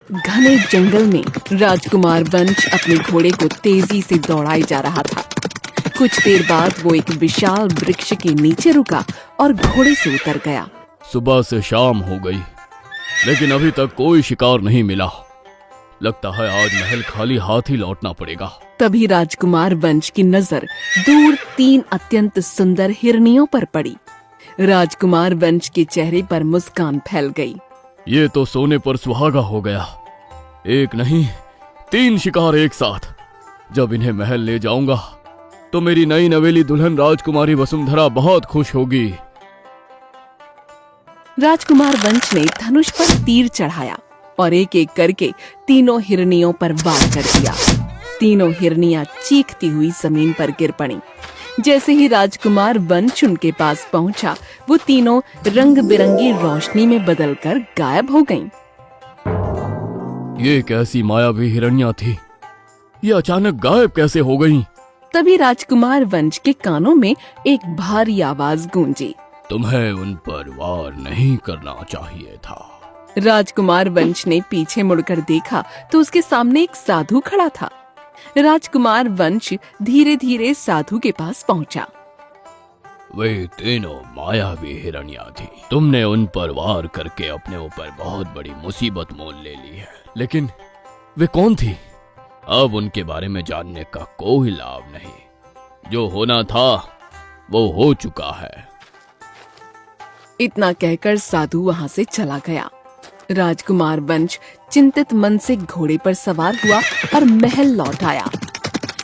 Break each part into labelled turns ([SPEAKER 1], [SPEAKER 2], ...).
[SPEAKER 1] घने जंगल में राजकुमार वंश अपने घोड़े को तेजी से दौड़ाई जा रहा था। कुछ देर बाद वो एक विशाल वृक्ष के नीचे रुका और घोड़े से उतर गया।
[SPEAKER 2] सुबह से शाम हो गई, लेकिन अभी तक कोई शिकार नहीं मिला। लगता है आज महल खाली हाथ ही लौटना पड़ेगा।
[SPEAKER 1] तभी राजकुमार वंश की नजर दूर 3 अत्यंत सुंदर हिरनियों पर पड़ी। राजकुमार वंश के चेहरे पर मुस्कान फैल गई।
[SPEAKER 2] ये तो सोने पर सुहागा हो गया। एक नहीं 3 शिकार एक साथ। जब इन्हें महल ले जाऊंगा तो मेरी नई नवेली दुल्हन राजकुमारी वसुंधरा बहुत खुश होगी।
[SPEAKER 1] राजकुमार वंश ने धनुष पर तीर चढ़ाया और एक एक करके तीनों हिरनियों पर वार कर दिया। तीनों हिरनियां चीखती हुई जमीन पर गिर पड़ी। जैसे ही राजकुमार वंश उनके पास पहुंचा, वो तीनों रंग बिरंगी रोशनी में बदलकर गायब हो गईं।
[SPEAKER 2] ये कैसी मायावी हिरनियां थी? ये अचानक गायब कैसे हो गईं?
[SPEAKER 1] तभी राजकुमार वंश के कानों में एक भारी आवाज गूंजी।
[SPEAKER 2] तुम्हें उन पर वार नहीं करना चाहिए था।
[SPEAKER 1] राजकुमार वंश ने पीछे मुड़कर देखा तो उसके सामने एक साधु खड़ा था। राजकुमार वंश धीरे धीरे साधु के पास पहुंचा।
[SPEAKER 2] वे तीनों मायावी हिरनियां थी। तुमने उन पर वार करके अपने ऊपर बहुत बड़ी मुसीबत मोल ले ली है, लेकिन वे कौन थी? अब उनके बारे में जानने का कोई लाभ नहीं। जो होना था वो हो चुका है।
[SPEAKER 1] इतना कहकर साधु वहां से चला गया। राजकुमार वंश चिंतित मन से घोड़े पर सवार हुआ और महल लौट आया।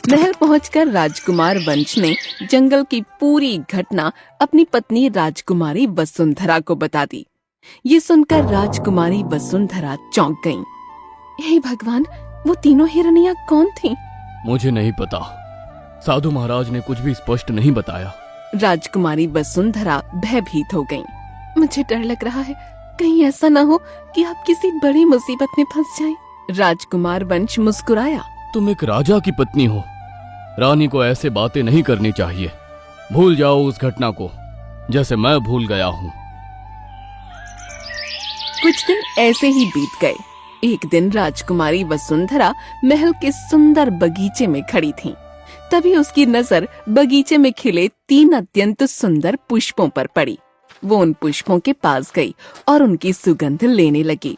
[SPEAKER 1] महल पहुंचकर राजकुमार वंश ने जंगल की पूरी घटना अपनी पत्नी राजकुमारी वसुंधरा को बता दी। ये सुनकर राजकुमारी वसुंधरा चौंक गईं। हे भगवान, वो तीनों हिरनियां कौन थीं?
[SPEAKER 2] मुझे नहीं पता। साधु महाराज ने कुछ भी स्पष्ट नहीं बताया।
[SPEAKER 1] राजकुमारी वसुंधरा भयभीत हो गईं। मुझे डर लग रहा है, कहीं ऐसा ना हो कि आप किसी बड़ी मुसीबत में फंस जाएं। राजकुमार वंश मुस्कुराया।
[SPEAKER 2] तुम एक राजा की पत्नी हो। रानी को ऐसे बातें नहीं करनी चाहिए। भूल जाओ उस घटना को, जैसे मैं भूल गया हूँ।
[SPEAKER 1] कुछ दिन ऐसे ही बीत गए। एक दिन राजकुमारी वसुंधरा महल के सुंदर बगीचे में खड़ी थीं। तभी उसकी नजर बगीचे में खिले 3 अत्यंत सुंदर पुष्पों पर पड़ी। वो उन पुष्पों के पास गई और उनकी सुगंध लेने लगी।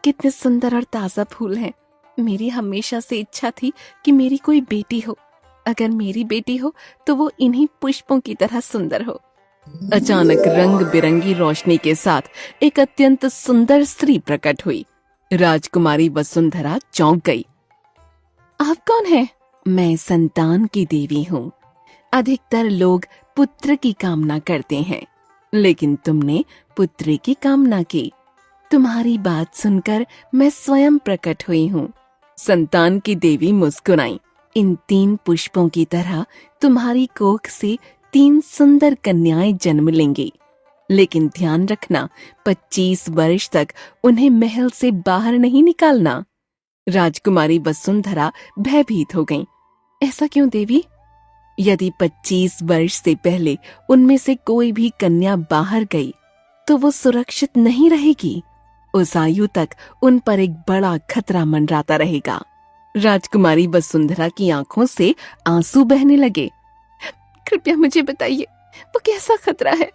[SPEAKER 1] कितने सुंदर और ताजा फूल हैं। मेरी हमेशा से इच्छा थी कि मेरी कोई बेटी हो। अगर मेरी बेटी हो तो वो इन्हीं पुष्पों की तरह सुंदर हो। अचानक रंग बिरंगी रोशनी के साथ एक अत्यंत सुंदर स्त्री प्रकट हुई। राजकुमारी वसुंधरा चौंक गई। आप कौन हैं? मैं संतान की देवी हूँ। अधिकतर लोग पुत्र की कामना करते हैं, लेकिन तुमने पुत्री की कामना की। तुम्हारी बात सुनकर मैं स्वयं प्रकट हुई हूँ। संतान की देवी मुस्कुराई। इन 3 पुष्पों की तरह तुम्हारी कोख से 3 सुंदर कन्याएं जन्म लेंगी, लेकिन ध्यान रखना 25 वर्ष तक उन्हें महल से बाहर नहीं निकालना। राजकुमारी वसुंधरा भयभीत हो गईं। ऐसा क्यों देवी? यदि 25 वर्ष से पहले उनमें से कोई भी कन्या बाहर गई तो वो सुरक्षित नहीं रहेगी। उस आयु तक उन पर एक बड़ा खतरा मंडराता रहेगा। राजकुमारी वसुंधरा की आंखों से आंसू बहने लगे। कृपया मुझे बताइए, वो कैसा खतरा है?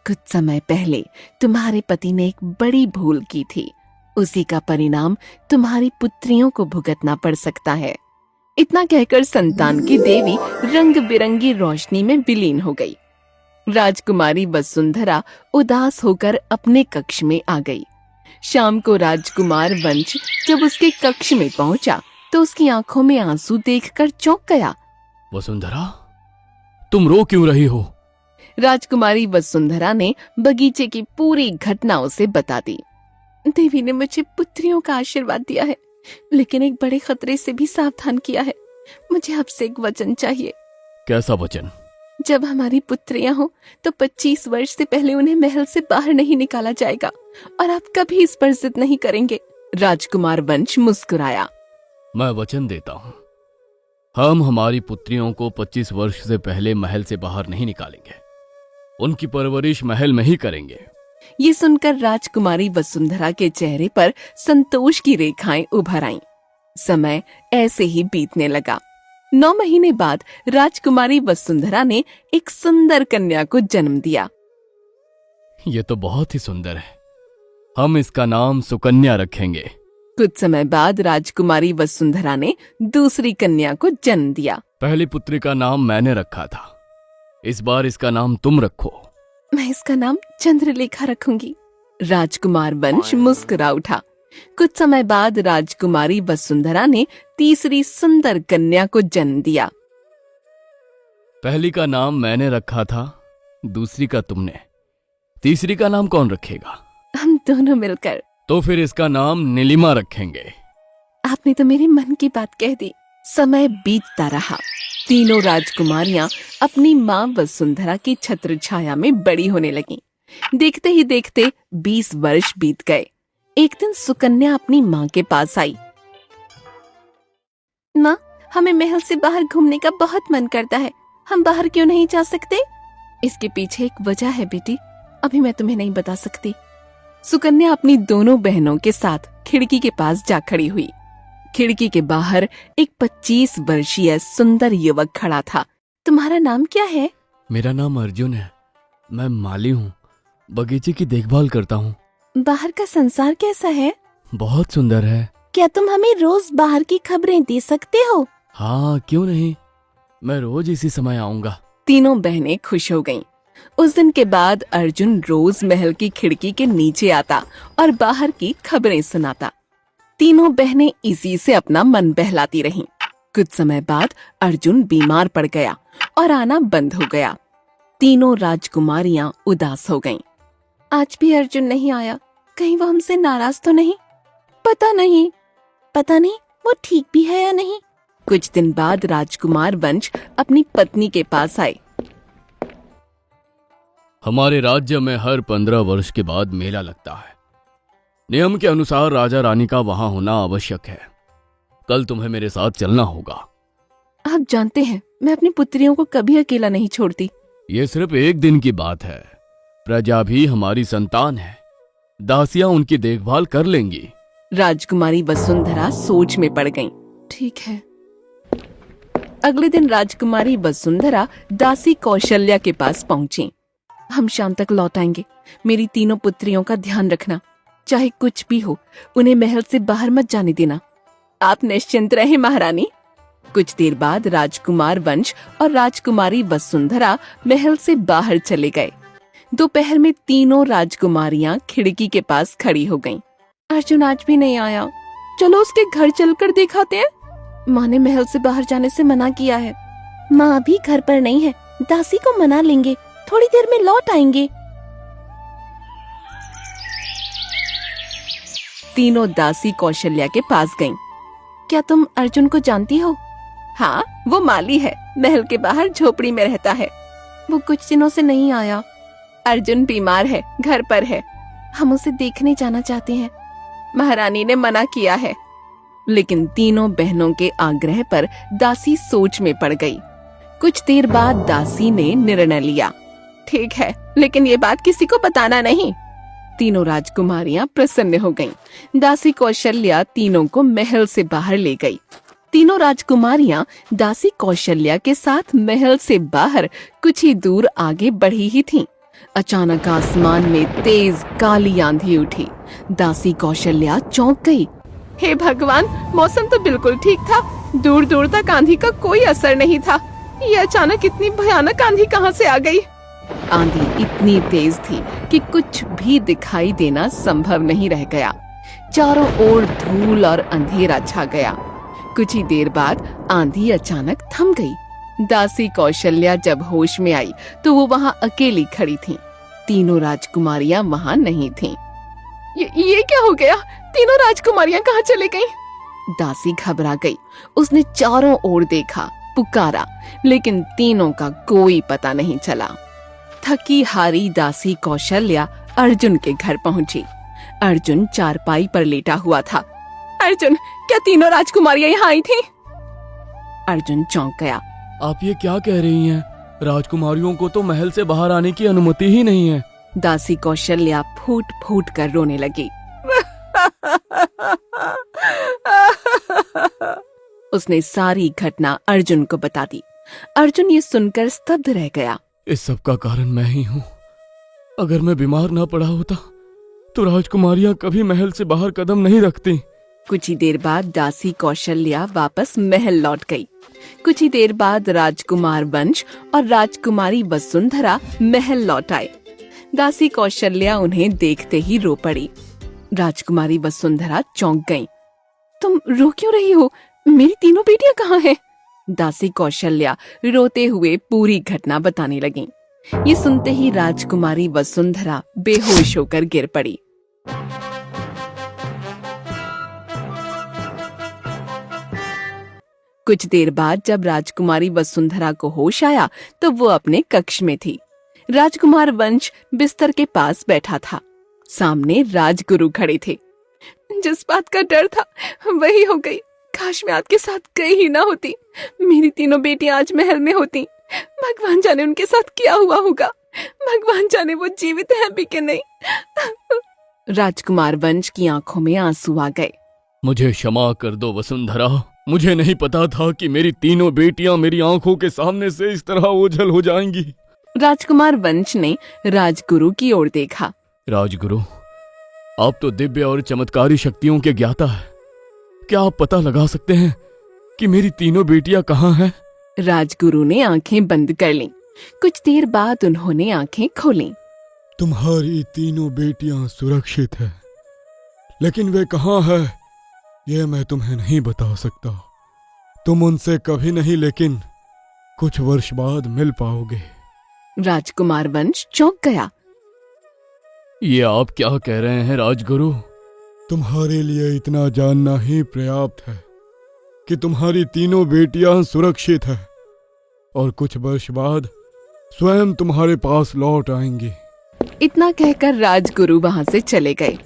[SPEAKER 1] कुछ समय पहले तुम्हारे पति ने एक बड़ी भूल की थी। उसी का परिणाम तुम्हारी पुत्रियों को भुगतना पड़ सकता है। इतना कहकर संतान की देवी रंग बिरंगी रोशनी में विलीन हो गई। राजकुमारी वसुंधरा उदास होकर अपने कक्ष में आ गई। शाम को राजकुमार वंश जब उसके कक्ष में पहुंचा तो उसकी आंखों में आंसू देखकर चौंक गया।
[SPEAKER 2] वसुंधरा, तुम रो क्यों रही हो?
[SPEAKER 1] राजकुमारी वसुंधरा ने बगीचे की पूरी घटना उसे बता दी। देवी ने मुझे पुत्रियों का आशीर्वाद दिया है, लेकिन एक बड़े खतरे से भी सावधान किया है। मुझे आपसे एक वचन चाहिए।
[SPEAKER 2] कैसा वचन?
[SPEAKER 1] जब हमारी पुत्रियां हो तो 25 वर्ष से पहले उन्हें महल से बाहर नहीं निकाला जाएगा और आप कभी इस पर जिद नहीं करेंगे। राजकुमार वंश मुस्कुराया।
[SPEAKER 2] मैं वचन देता हूँ, हम हमारी पुत्रियों को 25 वर्ष से पहले महल से बाहर नहीं निकालेंगे। उनकी परवरिश महल में ही करेंगे।
[SPEAKER 1] ये सुनकर राजकुमारी वसुंधरा के चेहरे पर संतोष की रेखाएं उभर आईं। समय ऐसे ही बीतने लगा। 9 महीने बाद राजकुमारी वसुंधरा ने एक सुंदर कन्या को जन्म दिया।
[SPEAKER 2] ये तो बहुत ही सुंदर है। हम इसका नाम सुकन्या रखेंगे।
[SPEAKER 1] कुछ समय बाद राजकुमारी वसुंधरा ने दूसरी कन्या को जन्म दिया।
[SPEAKER 2] पहली पुत्री का नाम मैंने रखा था, इस बार इसका नाम तुम रखो।
[SPEAKER 1] मैं इसका नाम चंद्रलेखा रखूंगी। राजकुमार वंश मुस्कुरा उठा। कुछ समय बाद राजकुमारी वसुंधरा ने तीसरी सुंदर कन्या को जन्म दिया।
[SPEAKER 2] पहली का नाम मैंने रखा था, दूसरी का तुमने, तीसरी का नाम कौन रखेगा?
[SPEAKER 1] हम दोनों मिलकर।
[SPEAKER 2] तो फिर इसका नाम नीलिमा रखेंगे।
[SPEAKER 1] आपने तो मेरे मन की बात कह दी। समय बीतता रहा। तीनों राजकुमारियां अपनी मां वसुंधरा की छत्र छाया में बड़ी होने लगीं। देखते ही देखते 20 वर्ष बीत गए। एक दिन सुकन्या अपनी मां के पास आई। मां, हमें महल से बाहर घूमने का बहुत मन करता है। हम बाहर क्यों नहीं जा सकते? इसके पीछे एक वजह है बेटी, अभी मैं तुम्हें नहीं बता सकती। सुकन्या अपनी दोनों बहनों के साथ खिड़की के पास जा खड़ी हुई। खिड़की के बाहर एक 25 वर्षीय सुंदर युवक खड़ा था। तुम्हारा नाम क्या है?
[SPEAKER 2] मेरा नाम अर्जुन है। मैं माली हूँ, बगीचे की देखभाल करता हूँ।
[SPEAKER 1] बाहर का संसार कैसा है?
[SPEAKER 2] बहुत सुंदर है।
[SPEAKER 1] क्या तुम हमें रोज बाहर की खबरें दे सकते हो?
[SPEAKER 2] हाँ, क्यों नहीं, मैं रोज इसी समय आऊंगा।
[SPEAKER 1] तीनों बहनें खुश हो गईं। उस दिन के बाद अर्जुन रोज महल की खिड़की के नीचे आता और बाहर की खबरें सुनाता। तीनों बहनें इसी से अपना मन बहलाती रहीं। कुछ समय बाद अर्जुन बीमार पड़ गया और आना बंद हो गया। तीनों राजकुमारियां उदास हो गईं। आज भी अर्जुन नहीं आया, कहीं वो हमसे नाराज तो नहीं? पता नहीं वो ठीक भी है या नहीं। कुछ दिन बाद राजकुमार वंश अपनी पत्नी के पास आए।
[SPEAKER 2] हमारे राज्य में हर 15 वर्ष के बाद मेला लगता है। नियम के अनुसार राजा रानी का वहां होना आवश्यक है। कल तुम्हें मेरे साथ चलना होगा।
[SPEAKER 1] आप जानते हैं, मैं अपनी पुत्रियों को कभी अकेला नहीं छोड़ती।
[SPEAKER 2] ये सिर्फ एक दिन की बात है। प्रजा भी हमारी संतान है, दासियां उनकी देखभाल कर लेंगी।
[SPEAKER 1] राजकुमारी वसुंधरा सोच में पड़ गईं। ठीक है। अगले दिन राजकुमारी वसुंधरा दासी कौशल्या के पास पहुंची। हम शाम तक लौट आएंगे। मेरी तीनों पुत्रियों का ध्यान रखना, चाहे कुछ भी हो, उन्हें महल से बाहर मत जाने देना। आप निश्चिंत रहें महारानी। कुछ देर बाद राजकुमार वंश और राजकुमारी वसुंधरा महल से बाहर चले गए। दोपहर में तीनों राजकुमारियां खिड़की के पास खड़ी हो गईं। अर्जुन आज भी नहीं आया, चलो उसके घर चलकर दिखाते हैं। माँ ने महल से बाहर जाने से मना किया है। माँ अभी घर पर नहीं है, दासी को मना लेंगे, थोड़ी देर में लौट आएंगे। तीनों दासी कौशल्या के पास गईं। क्या तुम अर्जुन को जानती हो? हाँ, वो माली है, महल के बाहर झोपड़ी में रहता है। वो कुछ दिनों से नहीं आया। अर्जुन बीमार है, घर पर है। हम उसे देखने जाना चाहते हैं। महारानी ने मना किया है। लेकिन तीनों बहनों के आग्रह पर दासी सोच में पड़ गई। कुछ देर बाद दासी ने निर्णय लिया। ठीक है, लेकिन ये बात किसी को बताना नहीं। तीनों राजकुमारियां प्रसन्न हो गईं। दासी कौशल्या तीनों को महल से बाहर ले गई। तीनों राजकुमारियां दासी कौशल्या के साथ महल से बाहर कुछ ही दूर आगे बढ़ी ही थीं। अचानक आसमान में तेज काली आंधी उठी। दासी कौशल्या चौंक गई। हे भगवान, मौसम तो बिल्कुल ठीक था, दूर दूर तक आंधी का कोई असर नहीं था। ये अचानक इतनी भयानक आंधी कहां से आ गई? आंधी इतनी तेज थी कि कुछ भी दिखाई देना संभव नहीं रह गया। चारों ओर धूल और अंधेरा छा गया। कुछ ही देर बाद आंधी अचानक थम गई। दासी कौशल्या जब होश में आई तो वो वहां अकेली खड़ी थीं। तीनों राजकुमारियां वहां नहीं थीं। ये क्या हो गया? तीनों राजकुमारियां कहाँ चली गईं? दासी घबरा गई। उसने चारों ओर देखा, पुकारा, लेकिन तीनों का कोई पता नहीं चला। थकी हारी दासी कौशल्या अर्जुन के घर पहुंची। अर्जुन चारपाई पर लेटा हुआ था। अर्जुन, क्या तीनों राजकुमारियां यहाँ आई थीं? अर्जुन चौंक गया।
[SPEAKER 2] आप ये क्या कह रही हैं? राजकुमारियों को तो महल से बाहर आने की अनुमति ही नहीं है।
[SPEAKER 1] दासी कौशल्या फूट फूट कर रोने लगी। उसने सारी घटना अर्जुन को बता दी। अर्जुन ये सुनकर स्तब्ध रह गया।
[SPEAKER 2] इस सब का कारण मैं ही हूँ। अगर मैं बीमार ना पड़ा होता तो राजकुमारियां कभी महल से बाहर कदम नहीं रखती।
[SPEAKER 1] कुछ ही देर बाद दासी कौशल्या वापस महल लौट गई। कुछ ही देर बाद राजकुमार वंश और राजकुमारी वसुंधरा महल लौट आए। दासी कौशल्या उन्हें देखते ही रो पड़ी। राजकुमारी वसुंधरा चौंक गईं। तुम रो क्यों रही हो? मेरी तीनों बेटियां कहाँ हैं? दासी कौशल्या रोते हुए पूरी घटना बताने लगी। ये सुनते ही राजकुमारी वसुंधरा बेहोश होकर गिर पड़ी। कुछ देर बाद जब राजकुमारी वसुंधरा को होश आया तो वो अपने कक्ष में थी। राजकुमार वंश बिस्तर के पास बैठा था। सामने राजगुरु खड़े थे। जिस बात का डर था वही हो गई। काश मैं आपके साथ गई ही ना होती। मेरी तीनों बेटियां आज महल में होती। भगवान जाने उनके साथ क्या हुआ होगा। भगवान जाने वो जीवित हैं भी कि नहीं। राजकुमार वंश की आंखों में आंसू आ गए।
[SPEAKER 2] मुझे क्षमा कर दो वसुंधरा। मुझे नहीं पता था कि मेरी तीनों बेटियां मेरी आंखों के सामने से इस तरह ओझल हो जाएंगी।
[SPEAKER 1] राजकुमार वंश ने राजगुरु की ओर देखा।
[SPEAKER 2] राजगुरु, आप तो दिव्य और चमत्कारी शक्तियों के ज्ञाता है। क्या आप पता लगा सकते हैं कि मेरी तीनों बेटियां कहाँ हैं?
[SPEAKER 1] राजगुरु ने आंखें बंद कर लीं। कुछ देर बाद उन्होंने आंखें खोलीं।
[SPEAKER 2] तुम्हारी तीनों बेटियां सुरक्षित हैं, लेकिन वे कहाँ हैं ये मैं तुम्हें नहीं बता सकता। तुम उनसे कभी नहीं, लेकिन कुछ वर्ष बाद मिल पाओगे।
[SPEAKER 1] राजकुमार वंश चौंक गया।
[SPEAKER 2] ये आप क्या कह रहे हैं राजगुरु? तुम्हारे लिए इतना जानना ही पर्याप्त है कि तुम्हारी तीनों बेटियां सुरक्षित हैं और कुछ वर्ष बाद स्वयं तुम्हारे पास लौट आएंगी।
[SPEAKER 1] इतना कहकर राजगुरु वहां से चले गए।